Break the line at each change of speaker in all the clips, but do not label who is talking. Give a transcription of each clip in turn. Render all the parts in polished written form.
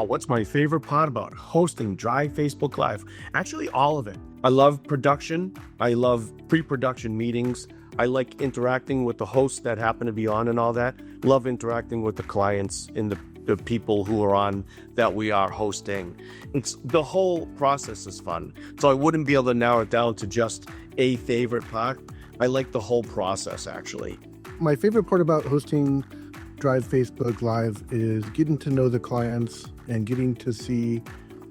What's my favorite part about hosting Drive Facebook Live? Actually, all of it. I love production. I love pre-production meetings. I like interacting with the hosts that happen to be on and all that. Love interacting with the clients and the people who are on that we are hosting. It's the whole process is fun. So I wouldn't be able to narrow it down to just a favorite part. I like the whole process, actually.
My favorite part about hosting Drive Facebook Live is getting to know the clients and getting to see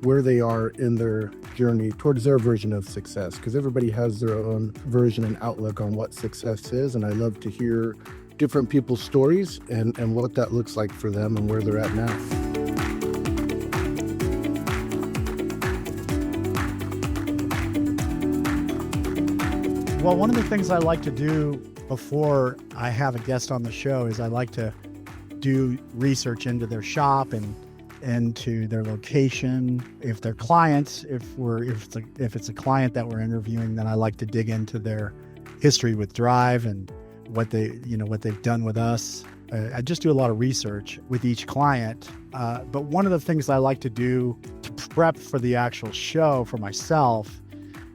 where they are in their journey towards their version of success, because everybody has their own version and outlook on what success is. And I love to hear different people's stories and what that looks like for them and where they're at now.
Well, one of the things I like to do before I have a guest on the show is I like to do research into their shop and into their location. If they're clients, if it's a client that we're interviewing, then I like to dig into their history with Drive and what they've done with us. I just do a lot of research with each client. But one of the things I like to do to prep for the actual show for myself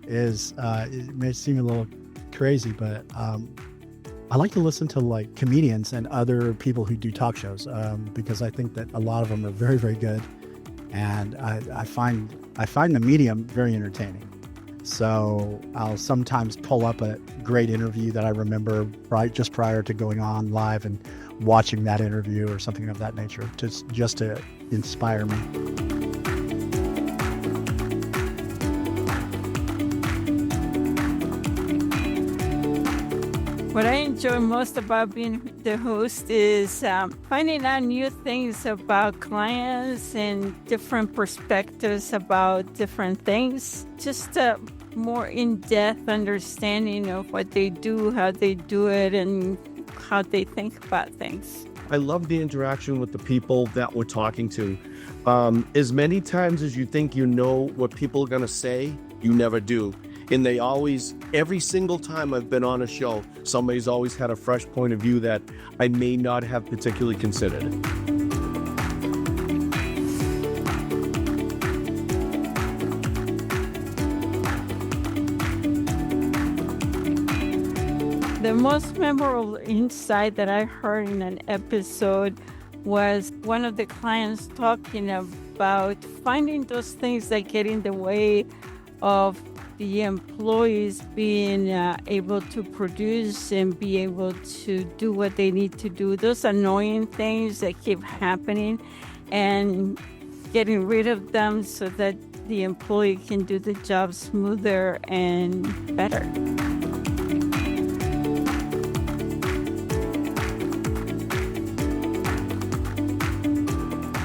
is, it may seem a little crazy, but I like to listen to like comedians and other people who do talk shows, because I think that a lot of them are very, very good. And I find the medium very entertaining. So I'll sometimes pull up a great interview that I remember just prior to going on live and watching that interview or something of that nature, just to inspire me.
What I enjoy most about being the host is finding out new things about clients and different perspectives about different things. Just a more in-depth understanding of what they do, how they do it, and how they think about things.
I love the interaction with the people that we're talking to. As many times as you think you know what people are going to say, you never do. And they always, every single time I've been on a show, somebody's always had a fresh point of view that I may not have particularly considered.
The most memorable insight that I heard in an episode was one of the clients talking about finding those things that get in the way of the employees being able to produce and be able to do what they need to do. Those annoying things that keep happening, and getting rid of them so that the employee can do the job smoother and better.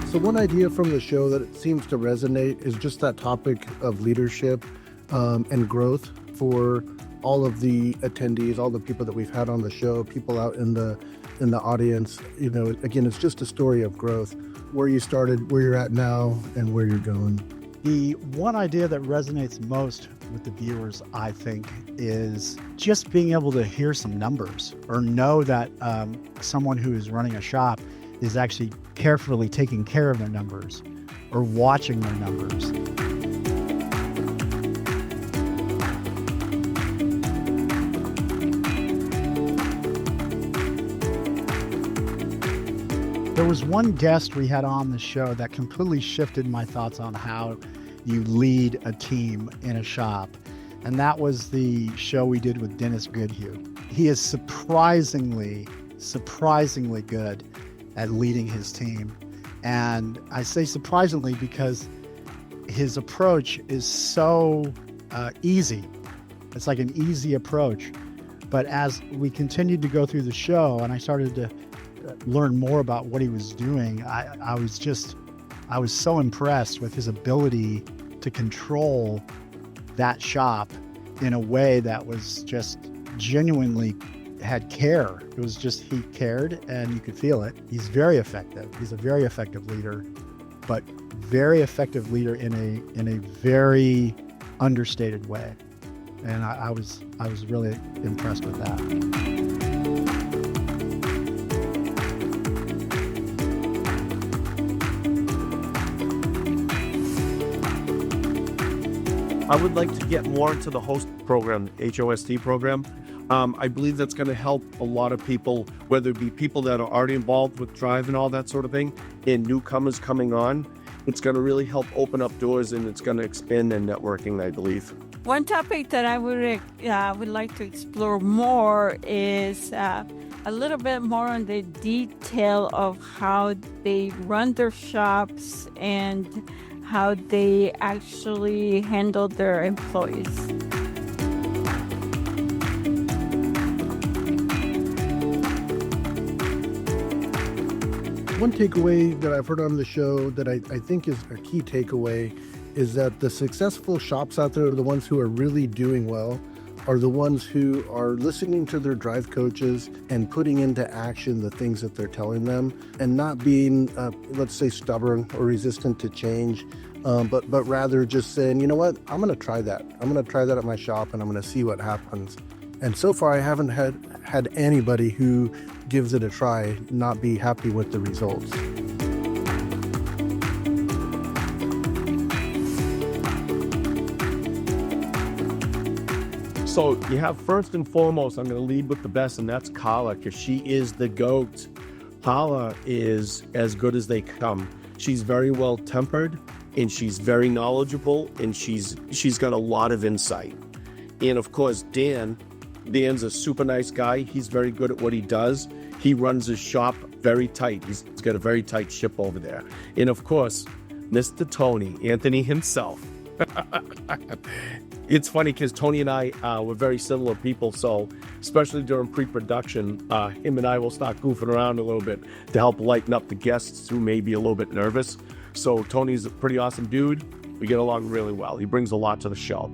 So one idea from the show that seems to resonate is just that topic of leadership and growth for all of the attendees, all the people that we've had on the show, people out in the audience. You know, again, it's just a story of growth, where you started, where you're at now, and where you're going.
The one idea that resonates most with the viewers, I think, is just being able to hear some numbers or know that someone who is running a shop is actually carefully taking care of their numbers or watching their numbers. There was one guest we had on the show that completely shifted my thoughts on how you lead a team in a shop. And that was the show we did with Dennis Goodhue. He is surprisingly good at leading his team. And I say surprisingly because his approach is so easy. It's like an easy approach. But as we continued to go through the show and I started to learn more about what he was doing, I was so impressed with his ability to control that shop in a way that was just genuinely had care. It was just, he cared and you could feel it. He's very effective. He's a very effective leader, but very effective leader in a very understated way. And I was really impressed with that.
I would like to get more into the host program, HOST program. I believe that's going to help a lot of people, whether it be people that are already involved with Drive and all that sort of thing, and newcomers coming on. It's going to really help open up doors, and it's going to expand their networking, I believe.
One topic that I would like to explore more is a little bit more on the detail of how they run their shops and how they actually handle their employees.
One takeaway that I've heard on the show that I think is a key takeaway is that the successful shops out there are the ones who are really doing well, are the ones who are listening to their Drive coaches and putting into action the things that they're telling them, and not being, let's say, stubborn or resistant to change, but rather just saying, you know what, I'm going to try that. I'm going to try that at my shop, and I'm going to see what happens. And so far, I haven't had anybody who gives it a try not be happy with the results.
So you have, first and foremost, I'm going to lead with the best, and that's Karla, because she is the GOAT. Karla is as good as they come. She's very well tempered, and she's very knowledgeable, and she's got a lot of insight. And of course, Dan's a super nice guy. He's very good at what he does. He runs his shop very tight. He's got a very tight ship over there. And of course, Mr. Tony, Anthony himself. It's funny because Tony and I were very similar people. So especially during pre-production, him and I will start goofing around a little bit to help lighten up the guests who may be a little bit nervous. So Tony's a pretty awesome dude. We get along really well. He brings a lot to the show.